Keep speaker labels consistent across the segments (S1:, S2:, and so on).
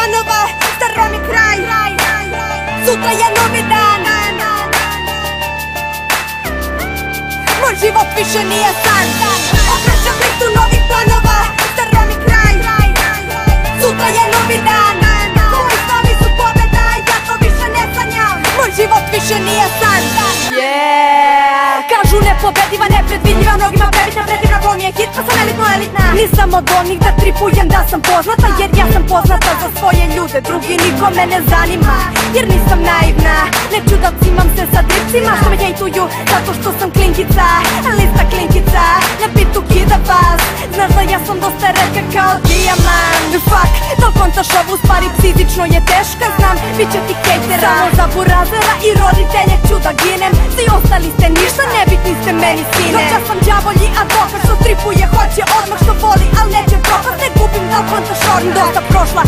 S1: planova, staro mi kraj. Sutra je novi dan. Moj život više nije san. Okrećem listu novih planova, staro mi kraj. Sutra je novi dan. Moji snovi su pobjeda, ja to više ne sanjam. Moj život više nije san. Kažu nepobediva, nepredvidljiva, mnogima prebitna, predivna, bol mi je hit, pa sam elitna. Nisam od onih da tripujem da sam poznata, jer ja sam poznata za svoje ljude, drugi niko me ne zanima, jer nisam naivna. Neću da cimam se sa dripcima što me hejtuju zato što sam klinkica, lista klinkica, na bitu kida vas. Znaš da ja sam dosta redka kao dijamant. Fuck, da kontaš ovu stvari psizično je teška, znam, bit će ti hejtera, samo za burazera i roditelje ću da ginem. Svi ostali ste ništa, nebitni ste meni sine. Dok ja sam đavolji advokat što tripuje, hoće odmah što voli, al neće propast, ne gubim da kontaš orn. Dosta prošla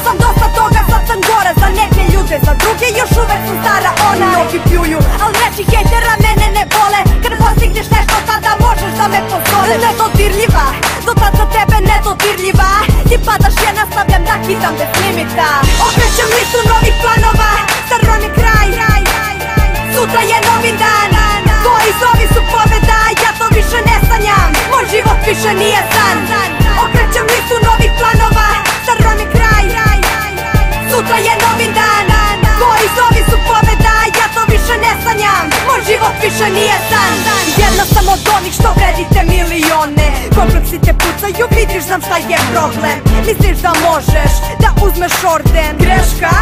S1: sam dosta toga, sad sam gora za neke ljude, za druge još uvek sam stara ona. Mnogi pljuju, al reči hejtera mene ne vole, kad postigneš nešto tada možeš da me pozoveš. Nedodirljiva, do tad za tebe nedodirljiva, ti padaš, ja nastavljam da kitam bez limita. Okrećem listu novih planova, staro mi kraj. Sutra je novi dan. Tvoji snovi su pobjeda, ja to više ne sanjam. Moj život više nije san. Okrećem listu novih planova, staro mi kraj. Sutra je novi dan. Tvoji snovi su pobjeda, ja to više ne sanjam. Moj život više nije san. Jedna sam od onih što vredite milione, kompleksi te pucaju, vidiš znam šta je problem. Misliš da možeš da uzmeš orden? Greška,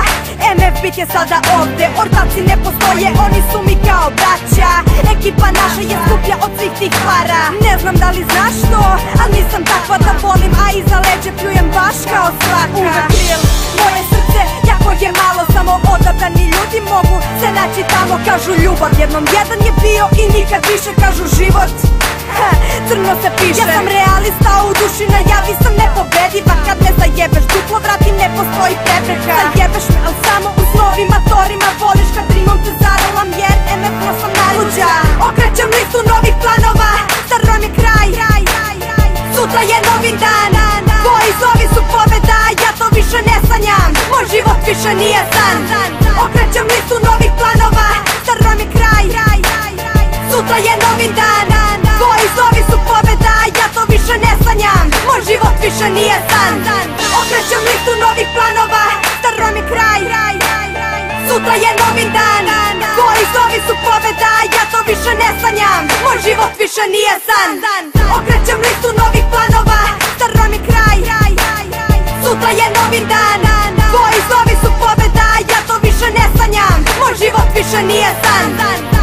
S1: MF bit je sada ovde. Ortaci ne postoje, oni su mi kao braća. Ekipa naša je skuplja od svih tih para. Ne znam da li znaš to, al nisam takva da volim, a iza leđe pljujem baš kao svaka. Uvek real, moje srce jako je malo, samo odabrani ljudi mogu se naći tamo. Kažu ljubav, jednom jedan je bio i nikad više. Kažu život, crno se piše. Ja sam realista u duši, najavi sam nepobediva. Kad me zajebeš duplo vrati, ne postoji prepreka. Zajebeš me, al samo u snovima, torima. Voliš kad rimom te zaralam, jer MF-no sam najluđa. Okrećem listu novih planova, staro mi kraj. Sutra je novi dan. Tvoji snovi su pobjeda, ja to više ne sanjam. Moj život više nije san. Okrećem listu novih planova, staro mi kraj. Sutra je novi dan. Tvoji snovi su pobjeda, ja to više ne sanjam. Moj život više nije san. Okrećem listu novih planova, staro mi kraj. Sutra je novi dan. Tvoji snovi su pobjeda, ja to više ne sanjam. Moj život više nije san. Okrećem listu novih planova, staro mi kraj. Sutra je novi dan. Tvoji snovi su pobjeda, ja to više ne sanjam. Moj život više nije san.